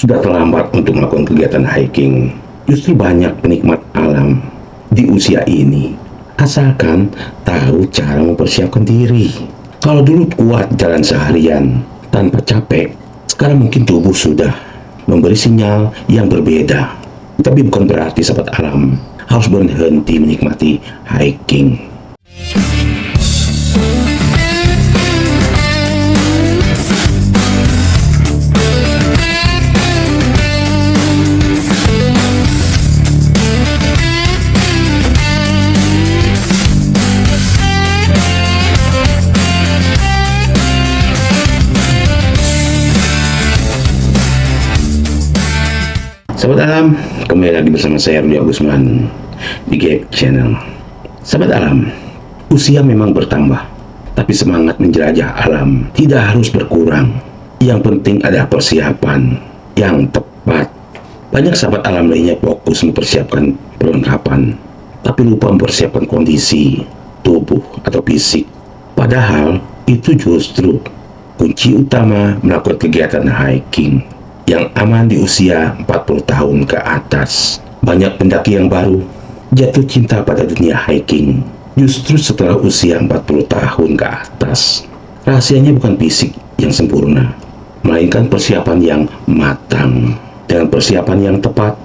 sudah terlambat untuk melakukan kegiatan hiking. Justru banyak penikmat alam di usia ini, asalkan tahu cara mempersiapkan diri. Kalau dulu kuat jalan seharian tanpa capek, sekarang mungkin tubuh sudah memberi sinyal yang berbeda. Tapi bukan berarti sahabat alam harus berhenti menikmati hiking. Sahabat alam, kembali lagi bersama saya Rudi Agusman di Gap Channel. Sahabat alam, usia memang bertambah, tapi semangat menjelajah alam tidak harus berkurang. Yang penting adalah persiapan yang tepat. Banyak sahabat alam lainnya fokus mempersiapkan perlengkapan, tapi lupa mempersiapkan kondisi tubuh atau fisik. Padahal itu justru kunci utama melakukan kegiatan hiking yang aman di usia 40 tahun ke atas. Banyak pendaki yang baru jatuh cinta pada dunia hiking justru setelah usia 40 tahun ke atas. Rahasianya bukan fisik yang sempurna, melainkan persiapan yang matang. Dengan persiapan yang tepat,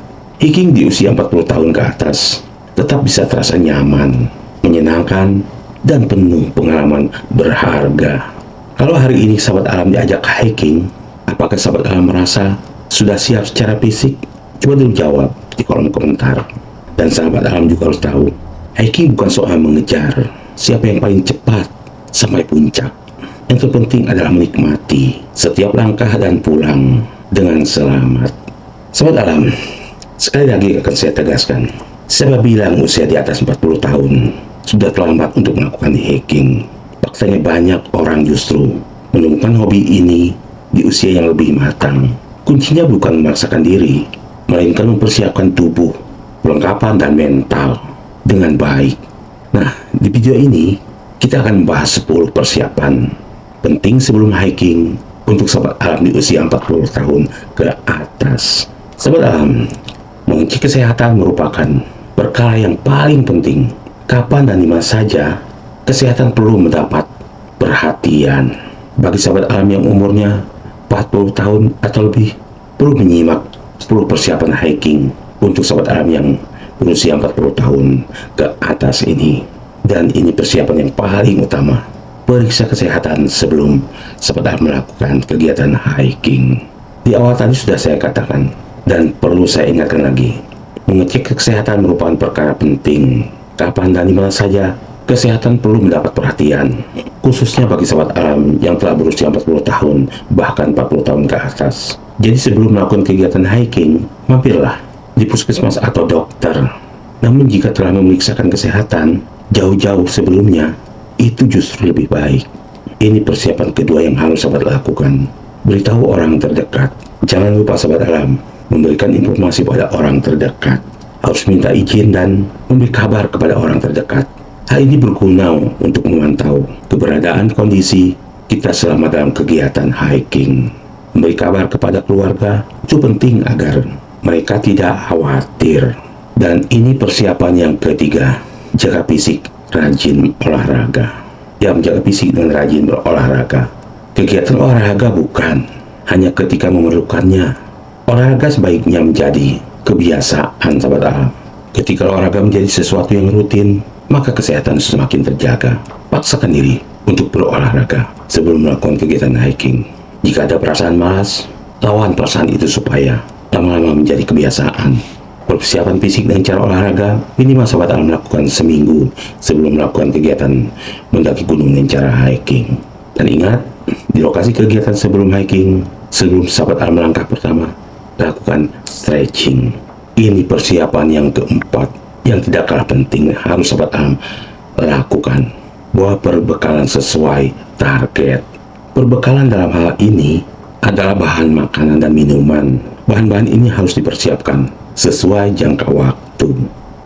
hiking di usia 40 tahun ke atas tetap bisa terasa nyaman, menyenangkan, dan penuh pengalaman berharga. Kalau hari ini sahabat alam diajak hiking, apakah sahabat alam merasa sudah siap secara fisik? Coba dulu jawab di kolom komentar. Dan sahabat alam juga harus tahu, hiking bukan soal mengejar siapa yang paling cepat sampai puncak. Yang terpenting adalah menikmati setiap langkah dan pulang dengan selamat. Sahabat alam, sekali lagi akan saya tegaskan, siapa bilang usia di atas 40 tahun sudah terlambat untuk melakukan hiking? Faktanya banyak orang justru menemukan hobi ini di usia yang lebih matang. Kuncinya bukan memaksakan diri, melainkan mempersiapkan tubuh, perlengkapan, dan mental dengan baik. Nah, di video ini kita akan membahas 10 persiapan penting sebelum hiking untuk sahabat alam di usia 40 tahun ke atas. Sahabat alam, mengecek kesehatan merupakan perkara yang paling penting. Kapan dan di mana saja kesehatan perlu mendapat perhatian. Bagi sahabat alam yang umurnya 40 tahun atau lebih, perlu menyimak 10 persiapan hiking untuk sahabat alam yang berusia 40 tahun ke atas ini. Dan ini persiapan yang paling utama. Periksa kesehatan sebelum sahabat alam melakukan kegiatan hiking. Di awal tadi sudah saya katakan, dan perlu saya ingatkan lagi, mengecek kesehatan merupakan perkara penting. Kapan dan di mana saja kesehatan perlu mendapat perhatian, khususnya bagi sahabat alam yang telah berusia 40 tahun, bahkan 40 tahun ke atas. Jadi sebelum melakukan kegiatan hiking, mampirlah di puskesmas atau dokter. Namun jika telah memeriksakan kesehatan jauh-jauh sebelumnya, itu justru lebih baik. Ini persiapan kedua yang harus sahabat lakukan. Beritahu orang terdekat. Jangan lupa sahabat alam, memberikan informasi pada orang terdekat. Harus minta izin dan memberi kabar kepada orang terdekat. Hal ini berguna untuk memantau keberadaan kondisi kita selama dalam kegiatan hiking. Memberi kabar kepada keluarga itu penting agar mereka tidak khawatir. Dan ini persiapan yang ketiga, jaga fisik, rajin olahraga. Ya, menjaga fisik dengan rajin berolahraga. Kegiatan olahraga bukan hanya ketika memerlukannya. Olahraga sebaiknya menjadi kebiasaan sahabat alam. Ketika olahraga menjadi sesuatu yang rutin, maka kesehatan semakin terjaga. Paksakan diri untuk berolahraga sebelum melakukan kegiatan hiking. Jika ada perasaan malas, lawan perasaan itu supaya lama-lama menjadi kebiasaan. Persiapan fisik dan cara olahraga minimal sahabat alam melakukan seminggu sebelum melakukan kegiatan mendaki gunung dengan cara hiking. Dan ingat, di lokasi kegiatan sebelum hiking, sebelum sahabat alam melangkah pertama, lakukan stretching. Ini persiapan yang keempat yang tidak kalah penting harus sahabat alam lakukan. Bawa perbekalan sesuai target. Perbekalan dalam hal ini adalah bahan makanan dan minuman. Bahan-bahan ini harus dipersiapkan sesuai jangka waktu.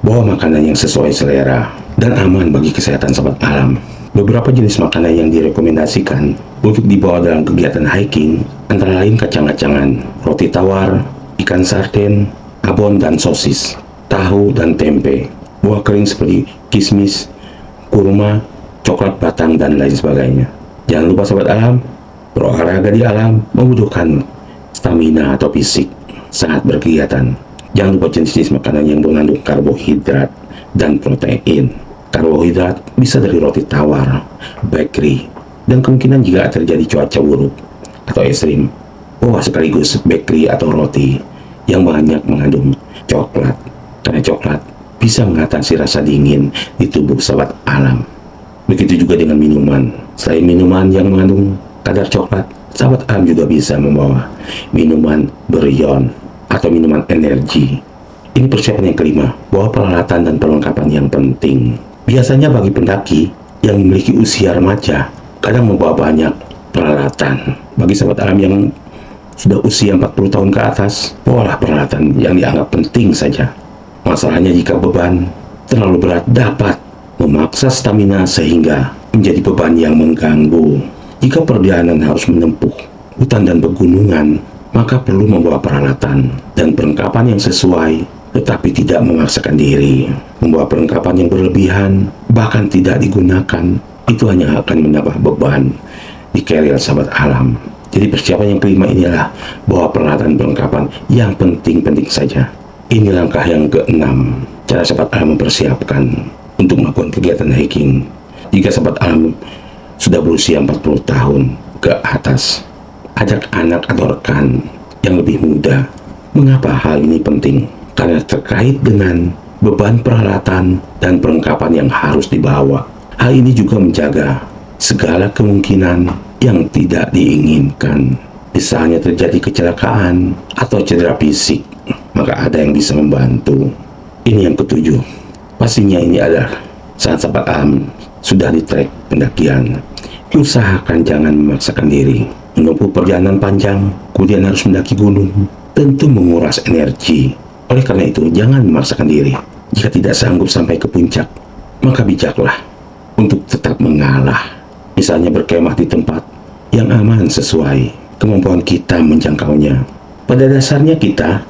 Bawa makanan yang sesuai selera dan aman bagi kesehatan sahabat alam. Beberapa jenis makanan yang direkomendasikan untuk dibawa dalam kegiatan hiking antara lain kacang-kacangan, roti tawar, ikan sarden, abon dan sosis, tahu dan tempe, buah kering seperti kismis, kurma, coklat batang, dan lain sebagainya. Jangan lupa sahabat alam, berolahraga di alam membutuhkan stamina atau fisik saat berkegiatan. Jangan lupa jenis-jenis makanan yang mengandung karbohidrat dan protein. Karbohidrat bisa dari roti tawar, bakery, dan kemungkinan jika terjadi cuaca buruk atau ekstrim, sekaligus bakery atau roti yang banyak mengandung coklat. Karena coklat bisa mengatasi rasa dingin di tubuh sahabat alam. Begitu juga dengan minuman. Selain minuman yang mengandung kadar coklat, sahabat alam juga bisa membawa minuman berion atau minuman energi. Ini persiapan yang kelima, bawa peralatan dan perlengkapan yang penting. Biasanya bagi pendaki yang memiliki usia remaja, kadang membawa banyak peralatan. Bagi sahabat alam yang sudah usia 40 tahun ke atas, bawalah peralatan yang dianggap penting saja. Masalahnya jika beban terlalu berat dapat memaksa stamina sehingga menjadi beban yang mengganggu. Jika perjalanan harus menempuh hutan dan pegunungan, maka perlu membawa peralatan dan perlengkapan yang sesuai, tetapi tidak memaksakan diri. Membawa perlengkapan yang berlebihan, bahkan tidak digunakan, itu hanya akan menambah beban di carrier sahabat alam. Jadi persiapan yang kelima inilah bawa peralatan perlengkapan yang penting-penting saja. Ini langkah yang keenam, cara sahabat alam mempersiapkan untuk melakukan kegiatan hiking. Jika sahabat alam sudah berusia 40 tahun ke atas, ajak anak atau rekan yang lebih muda. Mengapa hal ini penting? Karena terkait dengan beban peralatan dan perlengkapan yang harus dibawa. Hal ini juga menjaga segala kemungkinan yang tidak diinginkan. Misalnya terjadi kecelakaan atau cedera fisik, maka ada yang bisa membantu. Ini yang ketujuh. Pastinya ini adalah saat sahabat alam sudah di trek pendakian. Usahakan jangan memaksakan diri. Menempuh perjalanan panjang, kemudian harus mendaki gunung, tentu menguras energi. Oleh karena itu, jangan memaksakan diri. Jika tidak sanggup sampai ke puncak, maka bijaklah untuk tetap mengalah. Misalnya berkemah di tempat yang aman sesuai kemampuan kita menjangkaunya. Pada dasarnya kita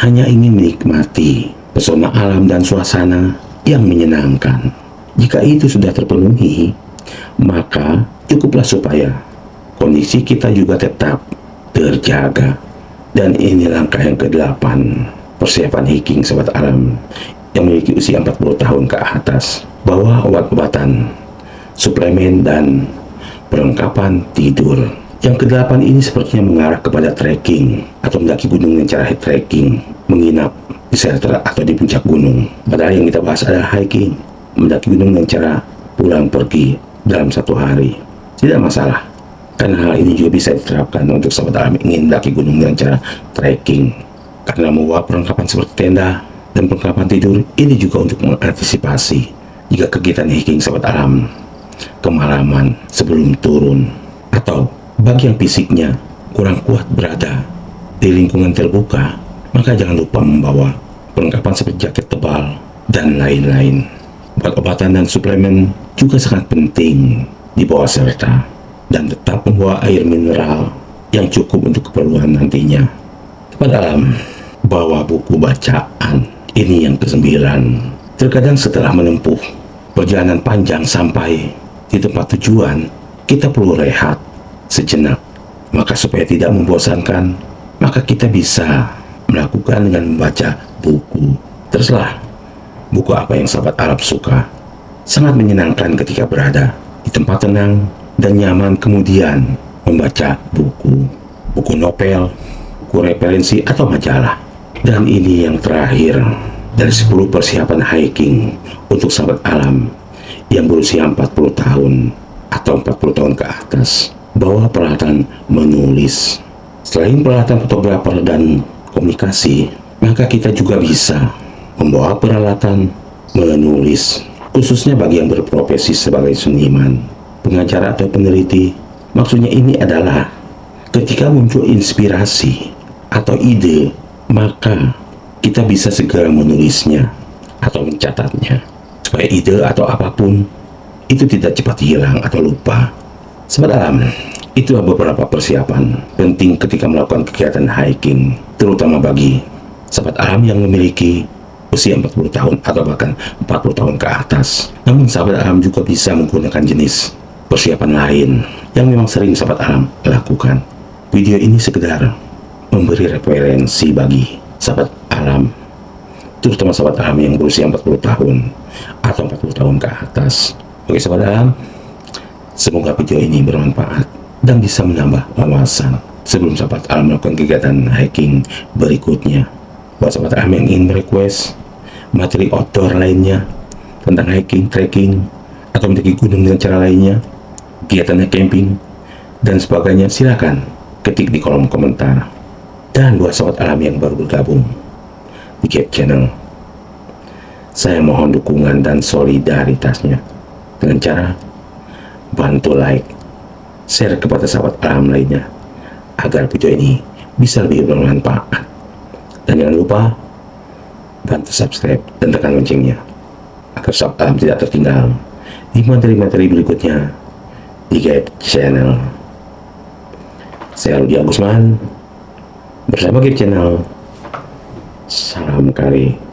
hanya ingin menikmati pesona alam dan suasana yang menyenangkan. Jika itu sudah terpenuhi, maka cukuplah supaya kondisi kita juga tetap terjaga. Dan ini langkah yang ke-8, persiapan hiking sahabat alam yang memiliki usia 40 tahun ke atas. Bawa obat-obatan, suplemen, dan perlengkapan tidur. Yang ke-8 ini sepertinya mengarah kepada trekking atau mendaki gunung dengan cara trekking, menginap di shelter atau di puncak gunung. Padahal yang kita bahas adalah hiking, mendaki gunung dengan cara pulang pergi dalam satu hari. Tidak masalah, karena hal ini juga bisa diterapkan untuk sahabat alam ingin mendaki gunung dengan cara trekking. Karena membawa perlengkapan seperti tenda dan perlengkapan tidur, ini juga untuk mengantisipasi jika kegiatan hiking sahabat alam kemalaman sebelum turun, atau bagi yang fisiknya kurang kuat berada di lingkungan terbuka, maka jangan lupa membawa perlengkapan seperti jaket tebal dan lain-lain. Obat-obatan dan suplemen juga sangat penting dibawa serta, dan tetap membawa air mineral yang cukup untuk keperluan nantinya. Sahabat alam, bawa buku bacaan. Ini yang ke-9. Terkadang setelah menempuh perjalanan panjang sampai di tempat tujuan, kita perlu rehat sejenak. Maka supaya tidak membosankan, maka kita bisa melakukan dengan membaca buku. Terserah buku apa yang sahabat Arab suka. Sangat menyenangkan ketika berada di tempat tenang dan nyaman, kemudian membaca buku novel, buku referensi, atau majalah. Dan ini yang terakhir dari 10 persiapan hiking untuk sahabat alam yang berusia 40 tahun atau 40 tahun ke atas. Bawa peralatan menulis. Selain peralatan fotografer dan komunikasi, maka kita juga bisa membawa peralatan menulis, khususnya bagi yang berprofesi sebagai seniman, pengajar, atau peneliti. Maksudnya ini adalah ketika muncul inspirasi atau ide, maka kita bisa segera menulisnya atau mencatatnya, supaya ide atau apapun itu tidak cepat hilang atau lupa. Sahabat alam, itulah beberapa persiapan penting ketika melakukan kegiatan hiking, terutama bagi sahabat alam yang memiliki usia 40 tahun atau bahkan 40 tahun ke atas. Namun sahabat alam juga bisa menggunakan jenis persiapan lain yang memang sering sahabat alam lakukan. Video ini sekedar memberi referensi bagi sahabat alam, terutama sahabat alam yang berusia 40 tahun atau 40 tahun ke atas. Oke sahabat alam, semoga video ini bermanfaat dan bisa menambah wawasan sebelum sahabat alam melakukan kegiatan hiking berikutnya. Buat sahabat alam yang ingin merequest materi outdoor lainnya tentang hiking, trekking, atau mendaki gunung dengan cara lainnya, kegiatan camping, dan sebagainya, silakan ketik di kolom komentar. Dan buat sahabat alam yang baru bergabung di Gap Channel, saya mohon dukungan dan solidaritasnya dengan cara bantu like, share kepada sahabat alam lainnya agar video ini bisa lebih bermanfaat. Dan jangan lupa bantu subscribe dan tekan loncengnya agar sahabat alam tidak tertinggal di materi-materi berikutnya di Gap Channel. Saya Rudi Agusman bersama Gap Channel. Salam kari.